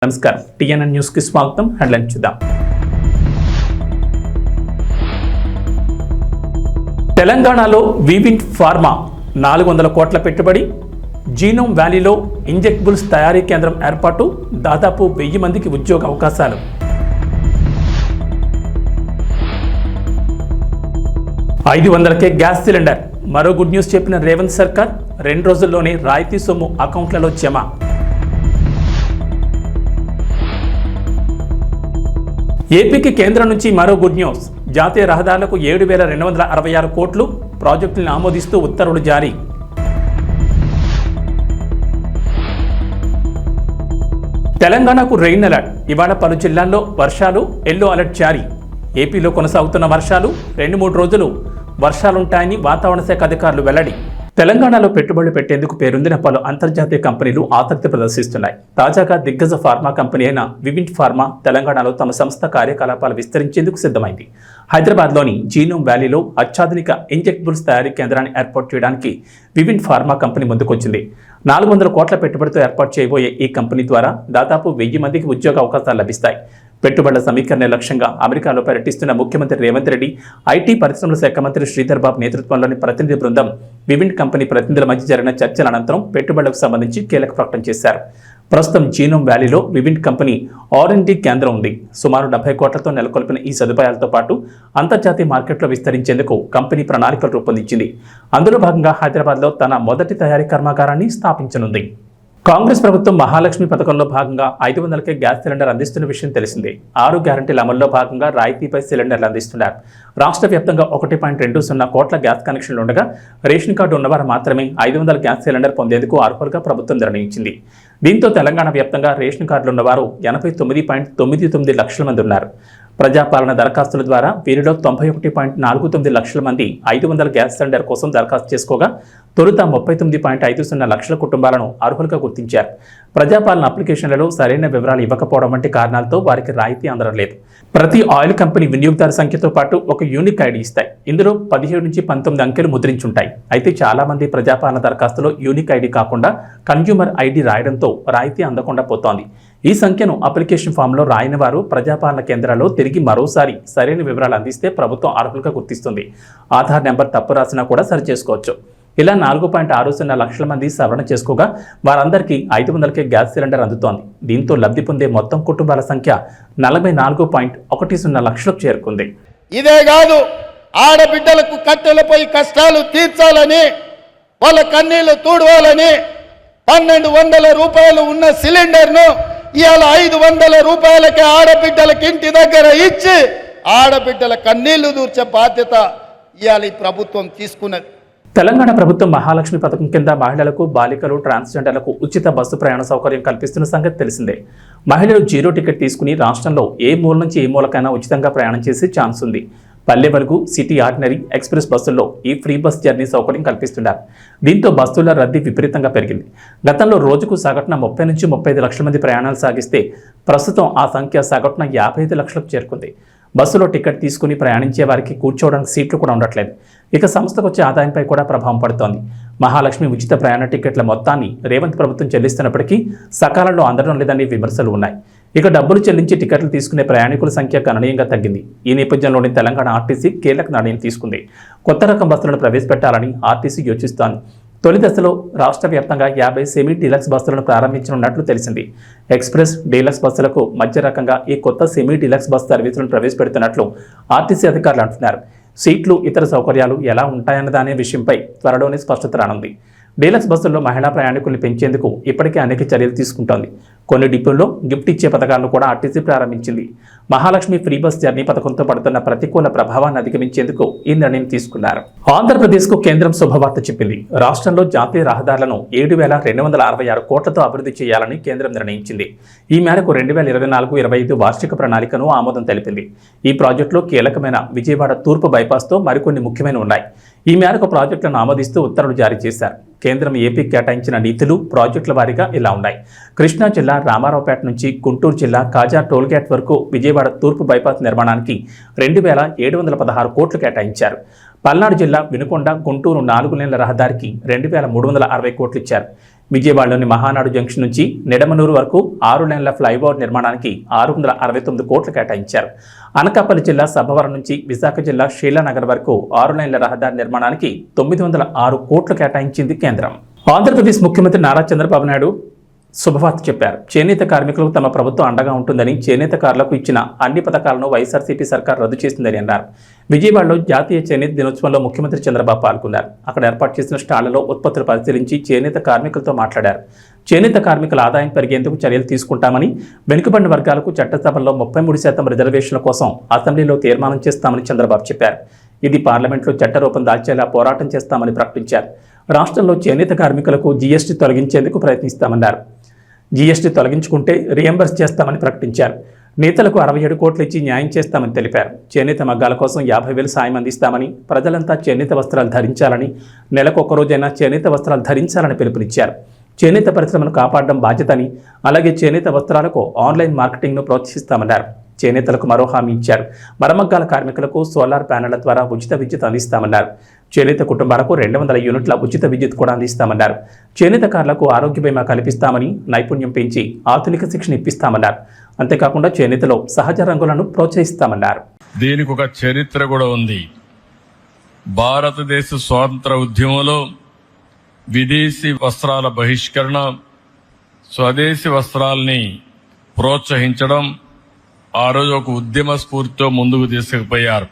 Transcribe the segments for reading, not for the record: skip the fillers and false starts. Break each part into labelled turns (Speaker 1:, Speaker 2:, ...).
Speaker 1: నమస్కారం TNN news కి స్వాగతం. హెడ్లైన్ చూద్దాం. తెలంగాణలో వివింట్ ఫార్మా 400 కోట్ల పెట్టుబడి, జీనోమ్ వ్యాలీలో ఇంజెక్టబుల్స్ తయారీ కేంద్రం ఏర్పాటు, దాదాపు 1000 మందికి ఉద్యోగ అవకాశాలు. $500కే గ్యాస్ సిలిండర్, మరో గుడ్ న్యూస్ చెప్పిన రేవంత్ సర్కార్. 2 రోజుల్లోనే రాయితీ సొమ్ము అకౌంట్లలో జమ. ఏపీకి కేంద్రం నుంచి మరో గుడ్ న్యూస్. జాతీయ రహదారులకు 7,266 కోట్లు, ప్రాజెక్టులను ఆమోదిస్తూ ఉత్తర్వులు జారీ. తెలంగాణకు రెయిన్ అలర్ట్, ఇవాళ పలు జిల్లాల్లో వర్షాలు, ఎల్లో అలర్ట్ జారీ. ఏపీలో కొనసాగుతున్న వర్షాలు 2-3 రోజులు వర్షాలుంటాయని వాతావరణ శాఖ అధికారులు వెల్లడి. తెలంగాణలో పెట్టుబడులు పెట్టేందుకు పేరొందిన పలు అంతర్జాతీయ కంపెనీలు ఆసక్తి ప్రదర్శిస్తున్నాయి. తాజాగా దిగ్గజ ఫార్మా కంపెనీ అయిన వివింట్ ఫార్మా తెలంగాణలో తమ సంస్థ కార్యకలాపాలు విస్తరించేందుకు సిద్ధమైంది. హైదరాబాద్లోని జీనోమ్ వ్యాలీలో అత్యాధునిక ఇంజెక్టబుల్స్ తయారీ కేంద్రాన్ని ఏర్పాటు చేయడానికి వివింట్ ఫార్మా కంపెనీ ముందుకొచ్చింది. 400 కోట్ల పెట్టుబడితో ఏర్పాటు చేయబోయే ఈ కంపెనీ ద్వారా దాదాపు 1000 మందికి ఉద్యోగ అవకాశాలు లభిస్తాయి. పెట్టుబడుల సమీకరణ లక్ష్యంగా అమెరికాలో పర్యటిస్తున్న ముఖ్యమంత్రి రేవంత్ రెడ్డి, ఐటీ పరిశ్రమల శాఖ మంత్రి శ్రీధర్ బాబు నేతృత్వంలోని ప్రతినిధి బృందం వివింట్ కంపెనీ ప్రతినిధుల మధ్య జరిగిన చర్చల అనంతరం పెట్టుబడులకు సంబంధించి కీలక ప్రకటన చేశారు. ప్రస్తుతం జీనోమ్ వ్యాలీలో వివింట్ కంపెనీ R&D కేంద్రం ఉంది. సుమారు 70 కోట్లతో నెలకొల్పిన ఈ సదుపాయాలతో పాటు అంతర్జాతీయ మార్కెట్లో విస్తరించేందుకు కంపెనీ ప్రణాళికలు రూపొందించింది. అందులో భాగంగా హైదరాబాద్లో తన మొదటి తయారీ కర్మాగారాన్ని స్థాపించనుంది. కాంగ్రెస్ ప్రభుత్వం మహాలక్ష్మి పథకంలో భాగంగా 500కే గ్యాస్ సిలిండర్ అందిస్తున్న విషయం తెలిసిందే. 6 గ్యారంటీల అమల్లో భాగంగా రాయితీపై సిలిండర్లు అందిస్తున్నారు. రాష్ట్ర వ్యాప్తంగా 1.20 కోట్ల గ్యాస్ కనెక్షన్లు ఉండగా రేషన్ కార్డు ఉన్నవారు మాత్రమే 500 గ్యాస్ సిలిండర్ పొందేందుకు అర్హులుగా ప్రభుత్వం నిర్ణయించింది. దీంతో తెలంగాణ వ్యాప్తంగా రేషన్ కార్డులు ఉన్నవారు 89.99 లక్షల మంది ఉన్నారు. ప్రజాపాలన దరఖాస్తుల ద్వారా వీరిలో 91.49 లక్షల మంది 500 గ్యాస్ సిలిండర్ కోసం దరఖాస్తు చేసుకోగా తొలుత 39.50 లక్షల కుటుంబాలను అర్హులుగా గుర్తించారు. ప్రజాపాలన అప్లికేషన్లలో సరైన వివరాలు ఇవ్వకపోవడం వంటి కారణాలతో వారికి రాయితీ అందడం లేదు. ప్రతి ఆయిల్ కంపెనీ వినియోగదారు సంఖ్యతో పాటు ఒక యూనిక్ ఐడి ఇస్తాయి. ఇందులో 17 నుంచి 19 అంకెలు ముద్రించుంటాయి. అయితే చాలా మంది ప్రజాపాలన దరఖాస్తులో యూనిక్ ఐడి కాకుండా కన్జ్యూమర్ ఐడి రాయడంతో రాయితీ అందకుండా పోతోంది. ఈ సంఖ్యను అప్లికేషన్ ఫామ్లో రాయని వారు ప్రజాపాలన కేంద్రాల్లో తిరిగి మరోసారి సరైన వివరాలు అందిస్తే ప్రభుత్వం అర్హులుగా గుర్తిస్తుంది. ఆధార్ నెంబర్ తప్పు రాసినా కూడా సరి చేసుకోవచ్చు. ఇలా 4.60 లక్షల మంది సవరణ చేసుకోగా వారందరికీ 500కే గ్యాస్ సిలిండర్ అందుతోంది. దీంతో లబ్ధి పొందే మొత్తం కుటుంబాల సంఖ్య 44.10 లక్షలకు చేరుకుంది.
Speaker 2: ఇదే కాదు, ఆడబిడ్డలకు కట్టెలపై కష్టాలు తీర్చాలని, వాళ్ళ కన్నీళ్లు తూడవాలని 1200 రూపాయలు ఉన్న సిలిండర్ను ఇవాళ 500 రూపాయలకే ఆడబిడ్డలకి ఇంటి దగ్గర ఇచ్చి ఆడబిడ్డల కన్నీళ్లు దూర్చే బాధ్యత ఇవాళ ఈ ప్రభుత్వం తీసుకున్నది.
Speaker 1: తెలంగాణ ప్రభుత్వం మహాలక్ష్మి పథకం కింద మహిళలకు, బాలికలు, ట్రాన్స్జెండర్లకు ఉచిత బస్సు ప్రయాణ సౌకర్యం కల్పిస్తున్న సంగతి తెలిసిందే. మహిళలు 0 టికెట్ తీసుకుని రాష్ట్రంలో ఏ మూల నుంచి ఏ మూలకైనా ఉచితంగా ప్రయాణం చేసే ఛాన్స్ ఉంది. పల్లె వరకు, సిటీ ఆర్డినరీ, ఎక్స్ప్రెస్ బస్సుల్లో ఈ ఫ్రీ బస్ జర్నీ సౌకర్యం కల్పిస్తున్నారు. దీంతో బస్సుల రద్దీ విపరీతంగా పెరిగింది. గతంలో రోజుకు సగటున 30 నుంచి 35 లక్షల మంది ప్రయాణాలు సాగిస్తే ప్రస్తుతం ఆ సంఖ్య సగటున 55 లక్షలకు చేరుకుంది. బస్సులో టికెట్ తీసుకుని ప్రయాణించే వారికి కూర్చోవడానికి సీట్లు కూడా ఉండట్లేదు. ఇక సంస్థకు వచ్చే ఆదాయంపై కూడా ప్రభావం పడుతోంది. మహాలక్ష్మి ఉచిత ప్రయాణ టికెట్ల మొత్తాన్ని రేవంత్ ప్రభుత్వం చెల్లిస్తున్నప్పటికీ సకాలంలో అందడం లేదని విమర్శలు ఉన్నాయి. ఇక డబ్బులు చెల్లించి టికెట్లు తీసుకునే ప్రయాణికుల సంఖ్య గణనీయంగా తగ్గింది. ఈ నేపథ్యంలోని తెలంగాణ ఆర్టీసీ కీలక నిర్ణయం తీసుకుంది. కొత్త రకం బస్సులను ప్రవేశపెట్టాలని ఆర్టీసీ యోచిస్తోంది. తొలి దశలో రాష్ట్ర వ్యాప్తంగా 50 సెమీ డీలక్స్ బస్సులను ప్రారంభించనున్నట్లు తెలిసింది. ఎక్స్ప్రెస్, డీలక్స్ బస్సులకు మధ్య రకంగా ఈ కొత్త సెమీ డీలక్స్ బస్ సర్వీసులను ప్రవేశపెడుతున్నట్లు ఆర్టీసీ అధికారులు అంటున్నారు. సీట్లు, ఇతర సౌకర్యాలు ఎలా ఉంటాయన్నదనే విషయంపై త్వరలోనే స్పష్టత రానుంది. డీలక్స్ బస్సుల్లో మహిళా ప్రయాణికుల్ని పెంచేందుకు ఇప్పటికే అనేక చర్యలు తీసుకుంటోంది. కొన్ని డిపోల్లో గిఫ్ట్ ఇచ్చే పథకాలను కూడా ఆర్టీసీ ప్రారంభించింది. మహాలక్ష్మి ఫ్రీ బస్ జర్నీ పథకంతో పడుతున్న ప్రతికూల ప్రభావాన్ని అధిగమించేందుకు ఈ నిర్ణయం తీసుకున్నారు. ఆంధ్రప్రదేశ్కు కేంద్రం శుభవార్త చెప్పింది. రాష్ట్రంలో జాతీయ రహదారులను 7,266 కోట్లతో అభివృద్ధి చేయాలని కేంద్రం నిర్ణయించింది. ఈ మేరకు 2024-25 వార్షిక ప్రణాళికను ఆమోదం తెలిపింది. ఈ ప్రాజెక్టులో కీలకమైన విజయవాడ తూర్పు బైపాస్తో మరికొన్ని ముఖ్యమైనవి ఉన్నాయి. ఈ మేరకు ప్రాజెక్టులను ఆమోదిస్తూ ఉత్తర్వులు జారీ చేశారు. కేంద్రం ఏపీకి కేటాయించిన నిధులు ప్రాజెక్టుల వారీగా ఇలా ఉన్నాయి. కృష్ణా జిల్లా రామారావుపేట నుంచి గుంటూరు జిల్లా కాజా టోల్గేట్ వరకు విజయవాడ తూర్పు బైపాస్ నిర్మాణానికి 2,716 కోట్లు కేటాయించారు. పల్నాడు జిల్లా వినుకొండ గుంటూరు 4 లేన్ల రహదారికి 2,360 కోట్లు ఇచ్చారు. విజయవాడలోని మహానాడు జంక్షన్ నుంచి నిడమనూరు వరకు 6 లేన్ల ఫ్లైఓవర్ నిర్మాణానికి 669 కోట్లు కేటాయించారు. అనకాపల్లి జిల్లా సభవరం నుంచి విశాఖ జిల్లా షీలానగర్ వరకు 6 లేన్ల రహదారి నిర్మాణానికి 906 కోట్లు కేటాయించింది కేంద్రం. ఆంధ్రప్రదేశ్ ముఖ్యమంత్రి నారా చంద్రబాబు నాయుడు శుభవార్త చెప్పారు. చేనేత కార్మికులకు తమ ప్రభుత్వం అండగా ఉంటుందని, చేనేతకారులకు ఇచ్చిన అన్ని పథకాలను వైఎస్ఆర్సీపీ సర్కార్ రద్దు చేసిందని అన్నారు. విజయవాడలో జాతీయ చేనేత దినోత్సవంలో ముఖ్యమంత్రి చంద్రబాబు పాల్గొన్నారు. అక్కడ ఏర్పాటు చేసిన స్టాళ్లలో ఉత్పత్తులు పరిశీలించి చేనేత కార్మికులతో మాట్లాడారు. చేనేత కార్మికుల ఆదాయం పెరిగేందుకు చర్యలు తీసుకుంటామని, వెనుకబడిన వర్గాలకు చట్టసభల్లో 33% రిజర్వేషన్ల కోసం అసెంబ్లీలో తీర్మానం చేస్తామని చంద్రబాబు చెప్పారు. ఇది పార్లమెంట్లో చట్టరూపం దాల్చేలా పోరాటం చేస్తామని ప్రకటించారు. రాష్ట్రంలో చేనేత కార్మికులకు జీఎస్టీ తొలగించేందుకు ప్రయత్నిస్తామన్నారు. జీఎస్టీ తొలగించుకుంటే రీఎంబర్స్ చేస్తామని ప్రకటించారు. నేతలకు 67 కోట్లు ఇచ్చి న్యాయం చేస్తామని తెలిపారు. చేనేత మగ్గాల కోసం 50,000 సాయం అందిస్తామని, ప్రజలంతా చేనేత వస్త్రాలు ధరించాలని, నెలకు ఒక్కరోజైనా చేనేత వస్త్రాలు ధరించాలని పిలుపునిచ్చారు. చేనేత పరిశ్రమను కాపాడడం బాధ్యతని, అలాగే చేనేత వస్త్రాలకు ఆన్లైన్ మార్కెటింగ్ను ప్రోత్సహిస్తామన్నారు. చేనేతలకు మరో హామీ ఇచ్చారు. మరమగ్గాల కార్మికులకు సోలార్ ప్యానెళ్ల ద్వారా ఉచిత విద్యుత్ అందిస్తామన్నారు. చేనేత కుటుంబాలకు 200 యూనిట్ల ఉచిత విద్యుత్ కూడా అందిస్తామన్నారు. చేనేతకారులకు ఆరోగ్య బీమా కల్పిస్తామని, నైపుణ్యం పెంచి ఆధునిక శిక్షణ ఇప్పిస్తామన్నారు. అంతేకాకుండా చేనేతలో సహజ రంగులను ప్రోత్సహిస్తామన్నారు.
Speaker 3: దీనికి ఒక చరిత్ర కూడా ఉంది. భారతదేశ స్వాతంత్ర ఉద్యమంలో విదేశీ వస్త్రాల బహిష్కరణ, స్వదేశీ వస్త్రాల్ని ప్రోత్సహించడం ఆ రోజు ఒక ఉద్యమ స్ఫూర్తితో ముందుకు తీసుకుపోయారు.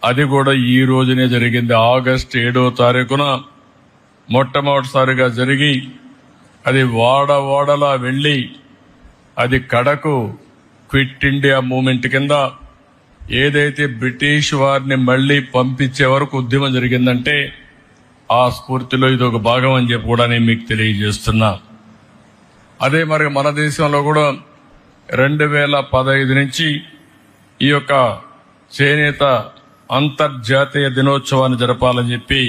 Speaker 3: అది కూడా ఈ రోజునే జరిగింది. ఆగస్టు 7వ తారీఖున మొట్టమొదటిసారిగా జరిగి, అది వాడలా వెళ్ళి, అది కడకు క్విట్ ఇండియా మూవ్మెంట్ కింద ఏదైతే బ్రిటిష్ వారిని మళ్లీ పంపించే వరకు ఉద్యమం జరిగిందంటే ఆ స్ఫూర్తిలో ఇది ఒక భాగం అని చెప్పి కూడా నేను మీకు తెలియజేస్తున్నా. అదే మరి మన దేశంలో కూడా 2015 నుంచి ఈ యొక్క చేనేత అంతర్జాతీయ దినోత్సవాన్ని జరపాలని చెప్పి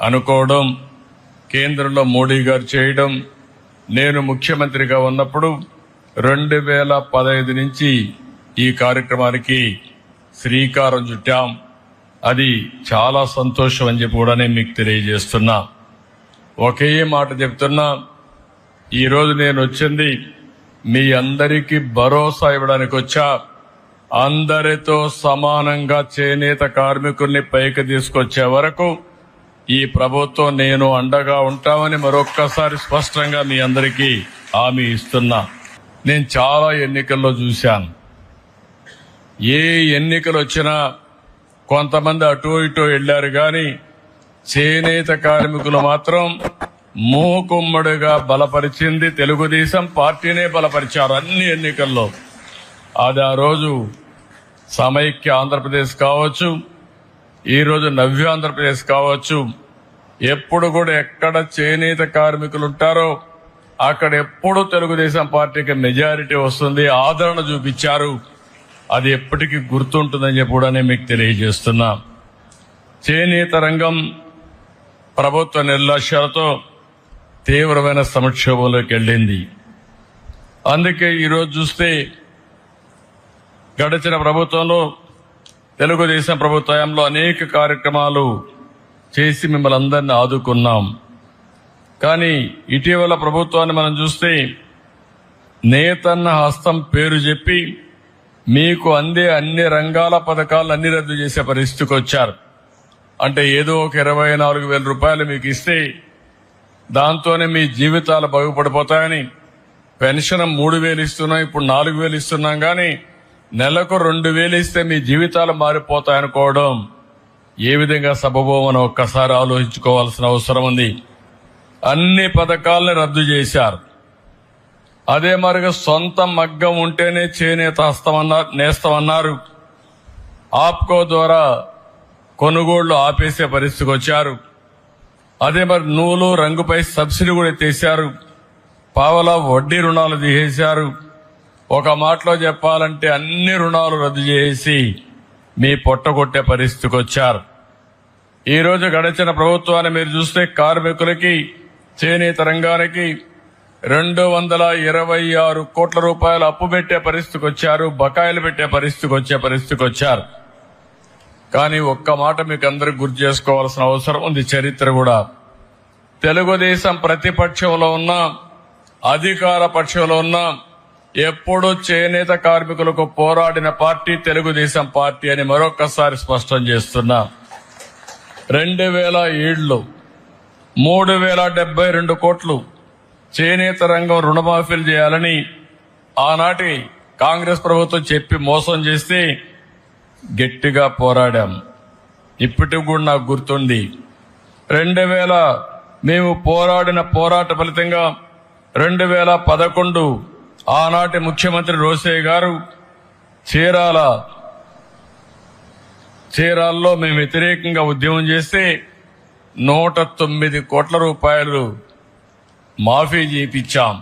Speaker 3: అనుకోవడం, కేంద్రంలో మోడీ గారు చేయడం, నేను ముఖ్యమంత్రిగా ఉన్నప్పుడు 2015 నుంచి ఈ కార్యక్రమానికి శ్రీకారం చుట్టాం. అది చాలా సంతోషం అని చెప్పి కూడా నేను మీకు తెలియజేస్తున్నా. ఒకే మాట చెప్తున్నా, ఈరోజు నేను వచ్చింది మీ అందరికీ భరోసా ఇవ్వడానికి వచ్చా. అందరితో సమానంగా చేనేత కార్మికుల్ని పైకి తీసుకొచ్చే వరకు ఈ ప్రభుత్వం నేను అండగా ఉంటామని మరొక్కసారి స్పష్టంగా మీ అందరికీ హామీ ఇస్తున్నా. నేను చాలా ఎన్నికల్లో చూశాను. ఏ ఎన్నికలు వచ్చినా కొంతమంది అటో ఇటో వెళ్లారు, కానీ చేనేత కార్మికులు మాత్రం మూకుమ్మడిగా బలపరిచింది తెలుగుదేశం పార్టీనే బలపరిచారు అన్ని ఎన్నికల్లో. అది ఆ రోజు సమైక్య ఆంధ్రప్రదేశ్ కావచ్చు, ఈరోజు నవ్య ఆంధ్రప్రదేశ్ కావచ్చు, ఎప్పుడు కూడా ఎక్కడ చేనేత కార్మికులు ఉంటారో అక్కడ ఎప్పుడు తెలుగుదేశం పార్టీకి మెజారిటీ వస్తుంది, ఆదరణ చూపించారు. అది ఎప్పటికీ గుర్తుంటుందని చెప్పి కూడా నేను మీకు తెలియజేస్తున్నా. చేనేత రంగం ప్రభుత్వ నిర్లక్ష్యాలతో తీవ్రమైన సంక్షోభంలోకి వెళ్ళింది. అందుకే ఈరోజు చూస్తే గడిచిన ప్రభుత్వంలో తెలుగుదేశం ప్రభుత్వంలో అనేక కార్యక్రమాలు చేసి మిమ్మల్ని అందరినీ ఆదుకున్నాం. కానీ ఇటీవల ప్రభుత్వాన్ని మనం చూస్తే నేతన్న హస్తం పేరు చెప్పి మీకు అందే అన్ని రంగాల పథకాలు అన్ని రద్దు చేసే పరిస్థితికి వచ్చారు. అంటే ఏదో ఒక 24,000 రూపాయలు మీకు ఇస్తే దాంతోనే మీ జీవితాలు బాగుపడిపోతాయని, పెన్షన్ 3,000 ఇస్తున్నాం, ఇప్పుడు 4,000 ఇస్తున్నాం, కానీ నెలకు 2,000 ఇస్తే మీ జీవితాలు మారిపోతాయనుకోవడం ఏ విధంగా సబబోమని ఒక్కసారి ఆలోచించుకోవాల్సిన అవసరం ఉంది. అన్ని పథకాలని రద్దు చేశారు. అదే మరిగా సొంత మగ్గం ఉంటేనే చేనేత నేస్తామన్నారు. ఆప్కో ద్వారా కొనుగోళ్లు ఆపేసే పరిస్థితికి వచ్చారు. అదే మరి నూలు రంగుపై సబ్సిడీ కూడా ఎత్తేశారు. పావలా వడ్డీ రుణాలు తీసేశారు. ఒక మాటలో చెప్పాలంటే అన్ని రుణాలు రద్దు చేసి మీ పొట్టగొట్టే పరిస్థితికి వచ్చారు. ఈరోజు గడిచిన ప్రభుత్వాన్ని మీరు చూస్తే కార్మికులకి, చేనేత రంగానికి 226 కోట్ల రూపాయలు అప్పు పెట్టే పరిస్థితికి వచ్చారు, బకాయిలు పెట్టే పరిస్థితికి వచ్చారు. కానీ ఒక్క మాట మీకు అందరికి గుర్తు చేసుకోవాల్సిన అవసరం ఉంది. చరిత్ర కూడా తెలుగుదేశం ప్రతిపక్షంలో ఉన్నా అధికార పక్షంలో ఉన్నా ఎప్పుడూ చేనేత కార్మికులకు పోరాడిన పార్టీ తెలుగుదేశం పార్టీ అని మరొక్కసారి స్పష్టం చేస్తున్నా. 2007లో 3072 కోట్లు చేనేత రంగం రుణమాఫీలు చేయాలని ఆనాటి కాంగ్రెస్ ప్రభుత్వం చెప్పి మోసం చేస్తే గట్టిగా పోరాడాం. ఇప్పటికి కూడా నాకు గుర్తుంది. 2000 మేము పోరాడిన పోరాట ఫలితంగా 2011 ఆనాటి ముఖ్యమంత్రి రోసయ్య గారు చీరాల్లో మేము వ్యతిరేకంగా ఉద్యమం చేస్తే 109 కోట్ల రూపాయలు మాఫీ చేయించాం.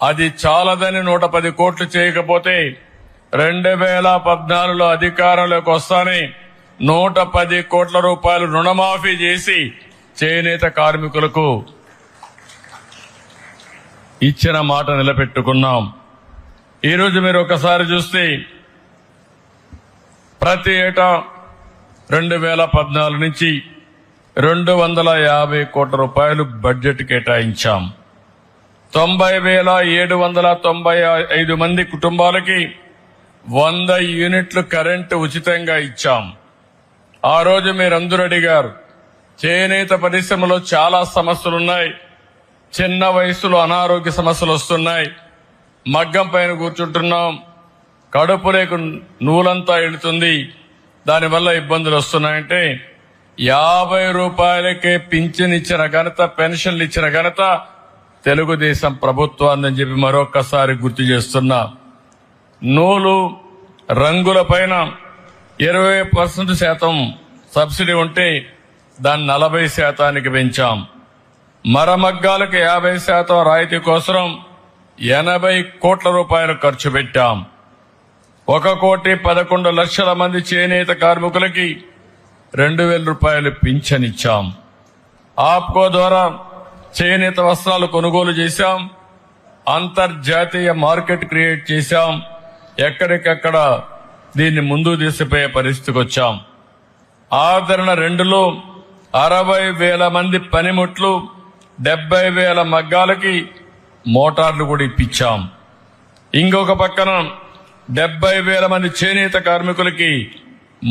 Speaker 3: అది చాలదని 110 కోట్లు చేయకపోతే 2014లో అధికారంలోకి వస్తానే 110 కోట్ల రూపాయలు రుణమాఫీ చేసి చేనేత కార్మికులకు ఇచ్చిన మాట నిలబెట్టుకున్నాం. ఈరోజు మీరు ఒకసారి చూస్తే ప్రతి ఏటా 2014 నుంచి 250 కోట్ల రూపాయలు బడ్జెట్ కేటాయించాం. 90,795 మంది కుటుంబాలకి 100 యూనిట్లు కరెంటు ఉచితంగా ఇచ్చాం. ఆ రోజు మీరందరూ అడిగారు, చేనేత పరిశ్రమలో చాలా సమస్యలున్నాయి, చిన్న వయసులో అనారోగ్య సమస్యలు వస్తున్నాయి, మగ్గం పైన కూర్చుంటున్నాం, కడుపులేకు నూలంతా ఎడుతుంది, దానివల్ల ఇబ్బందులు వస్తున్నాయంటే 50 రూపాయలకే పింఛన్ ఇచ్చిన ఘనత, పెన్షన్లు ఇచ్చిన ఘనత తెలుగుదేశం ప్రభుత్వాన్ని చెప్పి మరొక్కసారి గుర్తు చేస్తున్నా. నూలు రంగుల పైన 20% సబ్సిడీ ఉంటే దాన్ని 40% పెంచాం. మరమగ్గాలకు 50% రాయితీ కోసం 80 కోట్ల రూపాయలు ఖర్చు పెట్టాం. 1,11,00,000 మంది చేనేత కార్మికులకి 2,000 రూపాయలు పింఛన్ ఇచ్చాం. ఆప్కో ద్వారా చేనేత వస్త్రాలు కొనుగోలు చేశాం. అంతర్జాతీయ మార్కెట్ క్రియేట్ చేశాం. ఎక్కడికక్కడ దీన్ని ముందుకు తీసుకుపోయే పరిస్థితికి వచ్చాం. ఆదరణ 2లో 60,000 మంది పనిముట్లు, 70,000 మగ్గాలకి మోటార్లు కూడా ఇప్పించాం. ఇంకొక పక్కన 70,000 మంది చేనేత కార్మికులకి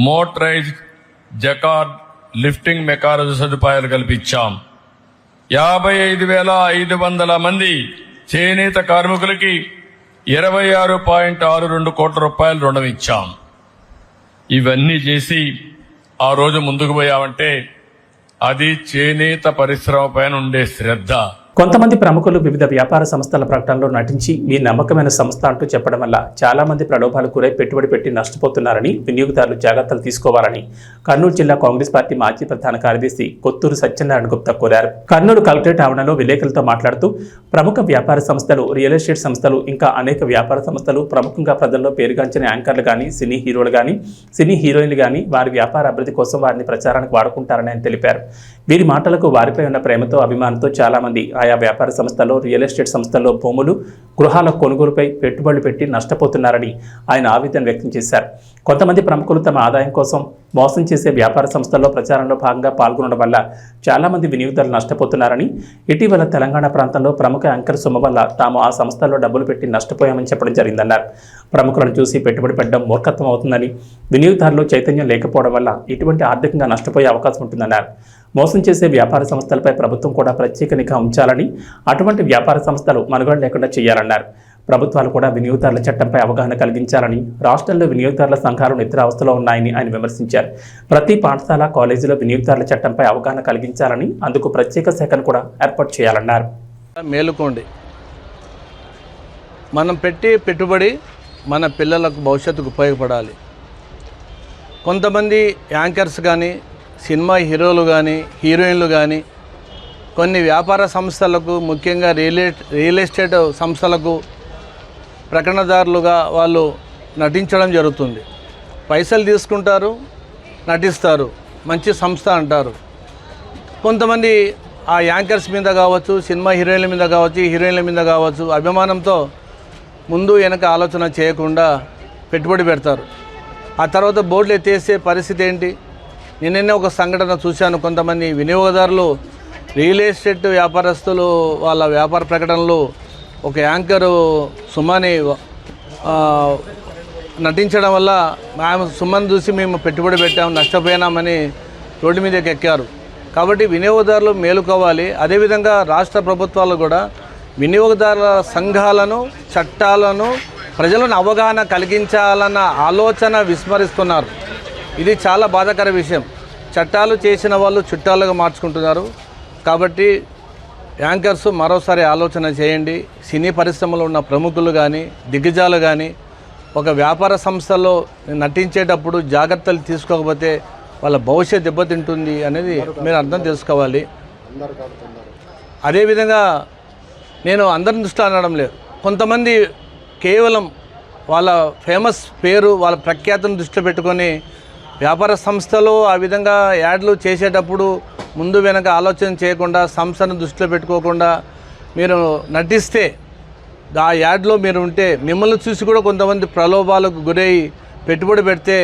Speaker 3: మోటరైజ్ జకార్డ్ లిఫ్టింగ్ మెకానిజం సదుపాయాలు కల్పించాం. 55,500 మంది చేనేత కార్మికులకి 26.62 కోట్ల రూపాయలు రుణం ఇచ్చాం. ఇవన్నీ చేసి ఆ రోజు ముందుకు పోయామంటే అది చేనేత పరిశ్రమ పైన ఉండే శ్రద్ధ.
Speaker 1: కొంతమంది ప్రముఖులు వివిధ వ్యాపార సంస్థల ప్రకటనలో నటించి మీ నమ్మకమైన సంస్థ అంటూ చెప్పడం వల్ల చాలా మంది ప్రలోభాలకు గురై పెట్టుబడి పెట్టి నష్టపోతున్నారని వినియోగదారులు జాగ్రత్తలు తీసుకోవాలని కర్నూలు జిల్లా కాంగ్రెస్ పార్టీ మాజీ ప్రధాన కార్యదర్శి కొత్తూరు సత్యనారాయణ గుప్తా కోరారు. కర్నూలు కలెక్టరేట్ ఆవరణలో విలేకరులతో మాట్లాడుతూ ప్రముఖ వ్యాపార సంస్థలు, రియల్ ఎస్టేట్ సంస్థలు, ఇంకా అనేక వ్యాపార సంస్థలు ప్రముఖంగా ప్రజల్లో పేరుగాంచిన యాంకర్లు కానీ, సినీ హీరోలు కానీ, సినీ హీరోయిన్లు కానీ వారి వ్యాపార అభివృద్ధి కోసం వారిని ప్రచారానికి వాడుకుంటారని ఆయన తెలిపారు. వీరి మాటలకు వారిపై ఉన్న ప్రేమతో, అభిమానంతో చాలా మంది ఆయా వ్యాపార సంస్థల్లో, రియల్ ఎస్టేట్ సంస్థల్లో భూములు, గృహాల కొనుగోలుపై పెట్టుబడులు పెట్టి నష్టపోతున్నారని ఆయన ఆవేదన వ్యక్తం చేశారు. కొంతమంది ప్రముఖులు తమ ఆదాయం కోసం మోసం చేసే వ్యాపార సంస్థల్లో ప్రచారంలో భాగంగా పాల్గొనడం వల్ల చాలా మంది వినియోగదారులు నష్టపోతున్నారని, ఇటీవల తెలంగాణ ప్రాంతంలో ప్రముఖ యాంకర్ సొమ్ము వల్ల తాము ఆ సంస్థల్లో డబ్బులు పెట్టి నష్టపోయామని చెప్పడం జరిగిందన్నారు. ప్రముఖులను చూసి పెట్టుబడి పెట్టడం మూర్ఖత్వం అవుతుందని, వినియోగదారులు చైతన్యం లేకపోవడం వల్ల ఇటువంటి ఆర్థికంగా నష్టపోయే అవకాశం ఉంటుందన్నారు. మోసం చేసే వ్యాపార సంస్థలపై ప్రభుత్వం కూడా ప్రత్యేక నిఘా ఉంచాలని, అటువంటి వ్యాపార సంస్థలు మనుగడ లేకుండా చేయాలన్నారు. ప్రభుత్వాలు కూడా వినియోగదారుల చట్టంపై అవగాహన కలిగించాలని, రాష్ట్రంలో వినియోగదారుల సంఘాలు నిద్రావస్థలో ఉన్నాయని ఆయన విమర్శించారు. ప్రతి పాఠశాల, కాలేజీలో వినియోగదారుల చట్టంపై అవగాహన కలిగించాలని, అందుకు ప్రత్యేక శాఖను కూడా ఏర్పాటు చేయాలన్నారు.
Speaker 4: మేలుకోండి, మనం పెట్టే పెట్టుబడి మన పిల్లలకు భవిష్యత్తుకు ఉపయోగపడాలి. కొంతమంది యాంకర్స్ కానీ, సినిమా హీరోలు కానీ, హీరోయిన్లు కానీ కొన్ని వ్యాపార సంస్థలకు, ముఖ్యంగా రియల్ ఎస్టేట్ సంస్థలకు ప్రకటనదారులుగా వాళ్ళు నటించడం జరుగుతుంది. పైసలు తీసుకుంటారు, నటిస్తారు, మంచి సంస్థ అంటారు. కొంతమంది ఆ యాంకర్స్ మీద కావచ్చు, సినిమా హీరోయిన్ల మీద కావచ్చు, హీరోయిన్ల మీద కావచ్చు అభిమానంతో ముందు వెనక ఆలోచన చేయకుండా పెట్టుబడి పెడతారు. ఆ తర్వాత బోర్డులు ఎత్తేసే పరిస్థితి ఏంటి? నిన్ననే ఒక సంఘటన చూశాను. కొంతమంది వినియోగదారులు రియల్ ఎస్టేట్ వ్యాపారస్తులు వాళ్ళ వ్యాపార ప్రకటనలు ఒక యాంకరు సుమని నటించడం వల్ల ఆమె సుమన్ చూసి మేము పెట్టుబడి పెట్టాము, నష్టపోయినామని రోడ్డు మీదకి ఎక్కారు. కాబట్టి వినియోగదారులు మేలుకోవాలి. అదేవిధంగా రాష్ట్ర ప్రభుత్వాలు కూడా వినియోగదారుల సంఘాలను, చట్టాలను, ప్రజలను అవగాహన కలిగించాలన్న ఆలోచన విస్మరిస్తున్నారు. ఇది చాలా బాధాకర విషయం. చట్టాలు చేసిన వాళ్ళు చుట్టాలుగా మార్చుకుంటున్నారు. కాబట్టి యాంకర్స్ మరోసారి ఆలోచన చేయండి. సినీ పరిశ్రమలో ఉన్న ప్రముఖులు కానీ, దిగ్గజాలు కానీ ఒక వ్యాపార సంస్థలో నటించేటప్పుడు జాగ్రత్తలు తీసుకోకపోతే వాళ్ళ భవిష్యత్ దెబ్బతింటుంది అనేది మీరు అర్థం చేసుకోవాలి. అదేవిధంగా నేను అందరిని దృష్టిలో అనడం లేదు. కొంతమంది కేవలం వాళ్ళ ఫేమస్ పేరు, వాళ్ళ ప్రఖ్యాతిని దృష్టిలో పెట్టుకొని వ్యాపార సంస్థలో ఆ విధంగా యాడ్లు చేసేటప్పుడు ముందు వెనక ఆలోచన చేయకుండా, సంస్థను దృష్టిలో పెట్టుకోకుండా మీరు నటిస్తే, ఆ యాడ్లో మీరు ఉంటే మిమ్మల్ని చూసి కూడా కొంతమంది ప్రలోభాలకు గురై పెట్టుబడి పెడితే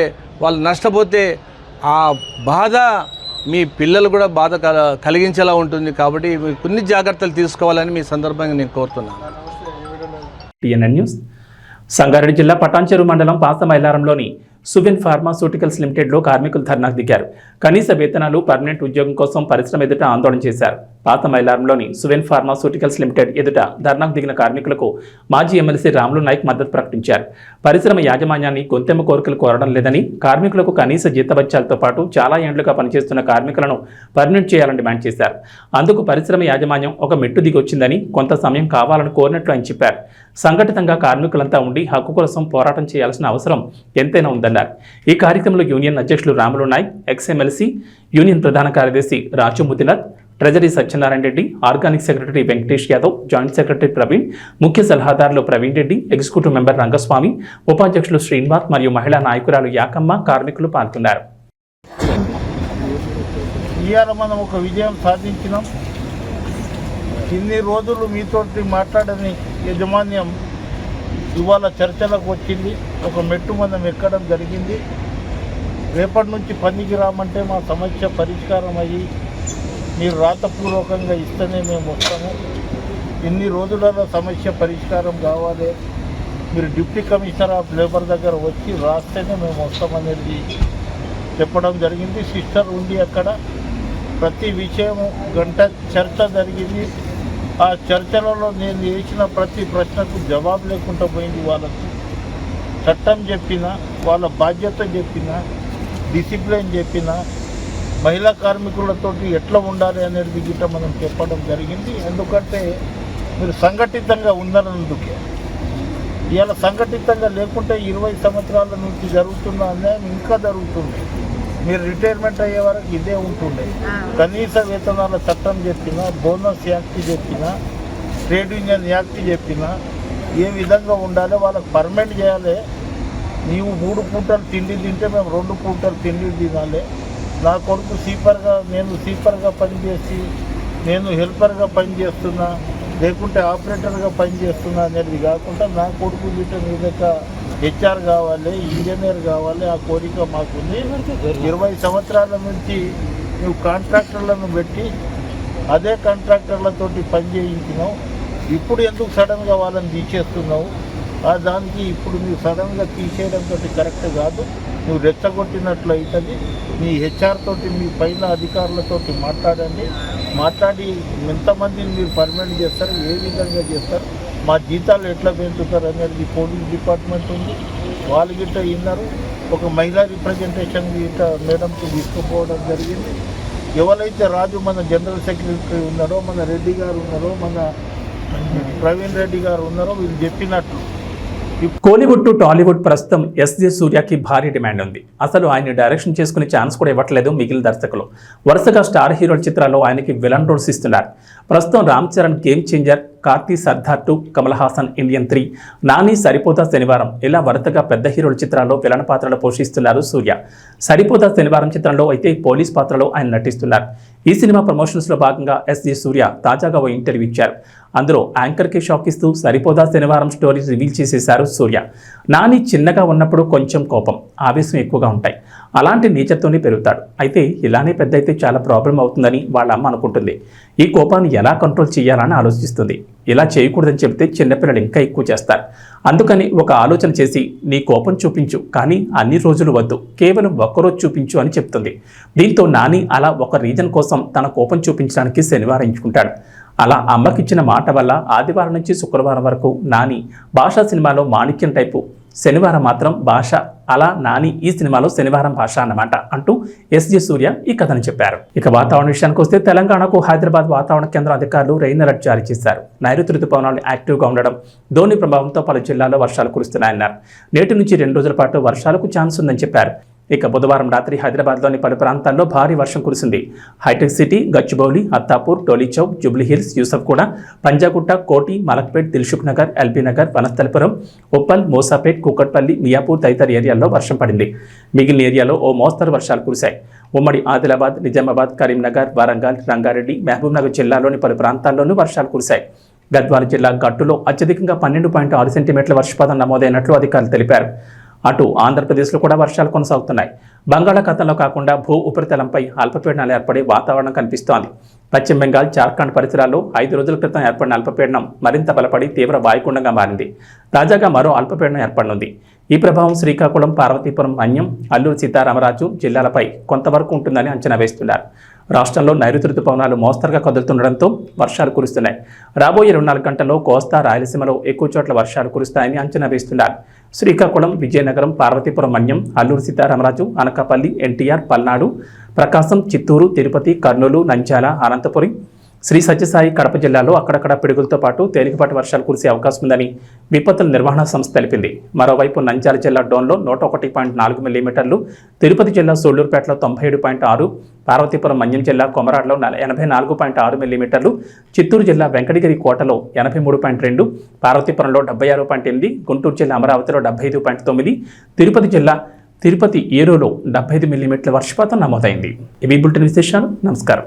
Speaker 4: వాళ్ళు నష్టపోతే ఆ బాధ మీ పిల్లలు కూడా బాధ కలిగించేలా ఉంటుంది. కాబట్టి మీరు కొన్ని జాగ్రత్తలు తీసుకోవాలని మీ సందర్భంగా నేను కోరుతున్నాను.
Speaker 1: TNN news. సంగారెడ్డి జిల్లా పటాన్చెరు మండలం పాసమైలారంలోని సువెన్ ఫార్మాస్యూటికల్స్ లిమిటెడ్లో కార్మికులు ధర్నాకు దిగారు. కనీస వేతనాలు, పర్మనెంట్ ఉద్యోగం కోసం పరిశ్రమ ఎదుట ఆందోళన చేశారు. పాతమైలారంలోని సువెన్ ఫార్మాస్యూటికల్స్ లిమిటెడ్ ఎదుట ధర్నాకు దిగిన కార్మికులకు మాజీ ఎమ్మెల్సీ రాములు నాయక్ మద్దతు ప్రకటించారు. పరిశ్రమ యాజమాన్యాన్ని గొంతెమ్మ కోరికలు కోరడం లేదని, కార్మికులకు కనీస జీతభత్యాలతో పాటు చాలా ఏండ్లుగా పనిచేస్తున్న కార్మికులను పర్మనెంట్ చేయాలని డిమాండ్ చేశారు. అందుకు పరిశ్రమ యాజమాన్యం ఒక మెట్టు దిగొచ్చిందని, కొంత సమయం కావాలని కోరినట్లు ఆయన చెప్పారు. సంఘటితంగా కార్మికులంతా ఉండి హక్కు కోసం పోరాటం చేయాల్సిన అవసరం ఎంతైనా ఉందన్నారు. ఈ కార్యక్రమంలో యూనియన్ అధ్యక్షులు రాములు నాయక్, ఎక్స్ఎమ్మెల్సీ, యూనియన్ ప్రధాన కార్యదర్శి Raju Mudinath, treasury Satyanarayana Reddy, organic secretary Venkatesh Yadav, joint secretary Praveen, ముఖ్య సలహాదారులు ప్రవీణ్ రెడ్డి, ఎగ్జిక్యూటివ్ మెంబర్ రంగస్వామి, ఉపాధ్యక్షులు శ్రీనివాస్ మరియు మహిళా నాయకురాలు యాకమ్మ కార్మికులు పాల్గొన్నారు.
Speaker 5: ఇవాళ మనం ఒక విజయం సాధించినాం. ఇన్ని రోజులు మీతోటి మాట్లాడని యాజమాన్యం ఇవాళ చర్చలకు వచ్చింది. ఒక మెట్టు మనం ఎక్కడం జరిగింది. రేపటి నుంచి పనికి రామంటే మా సమస్య పరిష్కారం అయ్యి మీరు రాతపూర్వకంగా ఇస్తేనే మేము వస్తాము. ఇన్ని రోజులలో సమస్య పరిష్కారం కావాలి. మీరు డిప్యూటీ కమిషనర్ ఆఫ్ లేబర్ దగ్గర వచ్చి రాస్తేనే మేము వస్తామనేది చెప్పడం జరిగింది. సిస్టర్ ఉంది అక్కడ. ప్రతి విషయం గంట చర్చ జరిగింది. ఆ చర్చలలో నేను చేసిన ప్రతి ప్రశ్నకు జవాబు లేకుండా పోయింది. వాళ్ళకు చట్టం చెప్పిన, వాళ్ళ బాధ్యత చెప్పిన, డిసిప్లిన్ చెప్పిన, మహిళా కార్మికులతో ఎట్లా ఉండాలి అనేది గిట్ట మనం చెప్పడం జరిగింది. ఎందుకంటే మీరు సంఘటితంగా ఉన్నారన్నందుకే. ఇవాళ సంఘటితంగా లేకుంటే 20 సంవత్సరాల నుంచి జరుగుతున్న అన్యాయం ఇంకా జరుగుతుంది. మీరు రిటైర్మెంట్ అయ్యే వరకు ఇదే ఉంటుండే. కనీస వేతనాల చట్టం చెప్పినా, బోనస్ యాక్ట్ చెప్పినా, ట్రేడ్ యూనియన్ యాక్ట్ చెప్పినా ఏ విధంగా ఉండాలి, వాళ్ళకి పర్మనెంట్ చేయాలి. నీవు 3 పూటలు తిండి తింటే మేము 2 పూటలు తిండి తినాలి. నా కొడుకు నేను సీపర్గా పనిచేసి నేను హెల్పర్గా పనిచేస్తున్నా, లేకుంటే ఆపరేటర్గా పనిచేస్తున్నా అనేది కాకుండా నా కొడుకు గిట్ట మీద హెచ్ఆర్ కావాలి, ఇంజనీర్ కావాలి. ఆ కోరిక మాకుంది. 20 సంవత్సరాల నుంచి నువ్వు కాంట్రాక్టర్లను పెట్టి అదే కాంట్రాక్టర్లతోటి పని చేయించినావు. ఇప్పుడు ఎందుకు సడన్గా వాళ్ళని తీసేస్తున్నావు? దానికి ఇప్పుడు నువ్వు సడన్గా తీసేయడంతో కరెక్ట్ కాదు. నువ్వు రెచ్చగొట్టినట్లు అవుతుంది. మీ హెచ్ఆర్ తోటి, మీ పైన అధికారులతోటి మాట్లాడి ఎంతమందిని మీరు పర్మనెంట్ చేస్తారు, ఏ విధంగా చేస్తారు, మా జీతాలు ఎట్లా పెంచుతారు అనేది పోలీస్ డిపార్ట్మెంట్ ఉంది. వాళ్ళు గిట్ట విన్నారు. ఒక మహిళా రిప్రజెంటేషన్ గిట్ట మేడంకి తీసుకుపోవడం జరిగింది. ఎవరైతే రాజు మన జనరల్ సెక్రటరీ ఉన్నారో, మన రెడ్డి గారు ఉన్నారో, మన ప్రవీణ్ రెడ్డి గారు ఉన్నారో వీళ్ళు చెప్పినట్లు
Speaker 1: కోలీవుడ్ టు టాలీవుడ్ ప్రస్తుతం ఎస్జే సూర్యకి భారీ డిమాండ్ ఉంది. అసలు ఆయన డైరెక్షన్ చేసుకునే ఛాన్స్ కూడా ఇవ్వట్లేదు మిగిలిన దర్శకులు. వరుసగా స్టార్ హీరోల చిత్రాల్లో ఆయనకి విలన్ రోల్స్ ఇస్తున్నారు. ప్రస్తుతం Ram Charan game changer, Karthi Sardar 2, Kamal Haasan Indian 3, Nani Saripodhaa Sanivaaram ఇలా వరుసగా పెద్ద హీరోల చిత్రాల్లో విలన్ పాత్రలు పోషిస్తున్నారు సూర్య. సరిపోతా శనివారం చిత్రంలో అయితే పోలీస్ పాత్రలో ఆయన నటిస్తున్నారు. ఈ సినిమా ప్రమోషన్స్లో భాగంగా ఎస్జే సూర్య తాజాగా ఓ ఇంటర్వ్యూ ఇచ్చారు. అందులో యాంకర్కి షాక్ ఇస్తూ సరిపోదా శనివారం స్టోరీ రివీల్ చేసేశారు సూర్య. నాని చిన్నగా ఉన్నప్పుడు కొంచెం కోపం, ఆవేశం ఎక్కువగా ఉంటాయి. అలాంటి నేచర్తోనే పెరుగుతాడు. అయితే ఇలానే పెద్ద అయితే చాలా ప్రాబ్లం అవుతుందని వాళ్ళ అమ్మ అనుకుంటుంది. ఈ కోపాన్ని ఎలా కంట్రోల్ చేయాలని ఆలోచిస్తుంది. ఇలా చేయకూడదని చెబితే చిన్నపిల్లలు ఇంకా ఎక్కువ చేస్తారు. అందుకని ఒక ఆలోచన చేసి నీ కోపం చూపించు, కానీ అన్ని రోజులు వద్దు, కేవలం ఒక్కరోజు చూపించు అని చెప్తుంది. దీంతో నాని అలా ఒక రీజన్ కోసం తన కోపం చూపించడానికి శనివారం ఎంచుకుంటాడు. అలా అమ్మకిచ్చిన మాట వల్ల ఆదివారం నుంచి శుక్రవారం వరకు నాని భాషా సినిమాలో మాణిక్యం టైపు, శనివారం మాత్రం భాష. అలా నాని ఈ సినిమాలో శనివారం భాష అన్నమాట అంటూ ఎస్జే సూర్య ఈ కథను చెప్పారు. ఇక వాతావరణ విషయానికి వస్తే తెలంగాణకు హైదరాబాద్ వాతావరణ కేంద్రం అధికారులు రెయిన్ అలర్ట్ జారీ చేశారు. నైరుతి రుతుపవనాలు యాక్టివ్గా ఉండడం, ధోని ప్రభావంతో పలు జిల్లాల్లో వర్షాలు కురుస్తున్నాయన్నారు. నేటి నుంచి 2 రోజుల పాటు వర్షాలకు ఛాన్స్ ఉందని చెప్పారు. ఇక బుధవారం రాత్రి హైదరాబాద్లోని పలు ప్రాంతాల్లో భారీ వర్షం కురిసింది. హైటెక్ సిటీ, గచ్చిబౌలి, అత్తాపూర్, టోలీచౌక్, జూబ్లీహిల్స్, యూసఫ్గూడ, పంజాగుట్ట, కోటి, మలక్పేట్, దిల్సుఖ్ నగర్, ఎల్బీ నగర్, వనస్థలిపురం, ఉప్పల్, మోసాపేట్, కూకట్పల్లి, మియాపూర్ తదితర ఏరియాల్లో వర్షం పడింది. మిగిలిన ఏరియాలో ఓ మోస్తరు వర్షాలు కురిశాయి. ఉమ్మడి ఆదిలాబాద్, నిజామాబాద్, కరీంనగర్, వరంగల్, రంగారెడ్డి, మహబూబ్నగర్ జిల్లాలోని పలు ప్రాంతాల్లోనూ వర్షాలు కురిశాయి. గద్వాల జిల్లా గట్టులో అత్యధికంగా 12.6 సెంటీమీటర్ల వర్షపాతం నమోదైనట్లు అధికారులు తెలిపారు. అటు ఆంధ్రప్రదేశ్లో కూడా వర్షాలు కొనసాగుతున్నాయి. బంగాళాఖాతంలో కాకుండా భూ ఉపరితలంపై అల్పపీడనాలు ఏర్పడే వాతావరణం కనిపిస్తోంది. పశ్చిమ బెంగాల్, జార్ఖండ్ పరిసరాల్లో 5 రోజుల క్రితం ఏర్పడిన అల్పపీడనం మరింత బలపడి తీవ్ర వాయుగుండంగా మారింది. తాజాగా మరో అల్పపీడనం ఏర్పడనుంది. ఈ ప్రభావం శ్రీకాకుళం, పార్వతీపురం, మన్యం, అల్లూరు సీతారామరాజు జిల్లాలపై కొంతవరకు ఉంటుందని అంచనా వేస్తున్నారు. రాష్ట్రంలో నైరుతి రుతుపవనాలు మోస్తరుగా కదులుతుండడంతో వర్షాలు కురుస్తున్నాయి. రాబోయే 24 గంటల్లో కోస్తా, రాయలసీమలో ఎక్కువ చోట్ల వర్షాలు కురుస్తాయని అంచనా వేస్తున్నారు. శ్రీకాకుళం, విజయనగరం, పార్వతీపురం, మన్యం, అల్లూరు సీతారామరాజు, అనకాపల్లి, ఎన్టీఆర్, పల్నాడు, ప్రకాశం, చిత్తూరు, తిరుపతి, కర్నూలు, నంద్యాల, అనంతపురం, శ్రీ సత్యసాయి, కడప జిల్లాలో అక్కడక్కడ పిడుగులతో పాటు తేలికపాటి వర్షాలు కురిసే అవకాశం ఉందని విపత్తుల నిర్వహణ సంస్థ తెలిపింది. మరోవైపు నంద్యాల జిల్లా డోన్లో 101.4 మిల్లీమీటర్లు, తిరుపతి జిల్లా సూళ్లూరుపేటలో 97.6, పార్వతీపురం, మన్యం జిల్లా కొమరాడలో 84.6 మిల్లీమీటర్లు, చిత్తూరు జిల్లా వెంకటగిరి కోటలో 83.2, పార్వతీపురంలో 76.8, గుంటూరు జిల్లా అమరావతిలో 75.9, తిరుపతి జిల్లా తిరుపతి ఏరులో 75 మిల్లీమీటర్ల వర్షపాతం నమోదైంది. ఇవి బులెటిన్ విశేషాలు. నమస్కారం.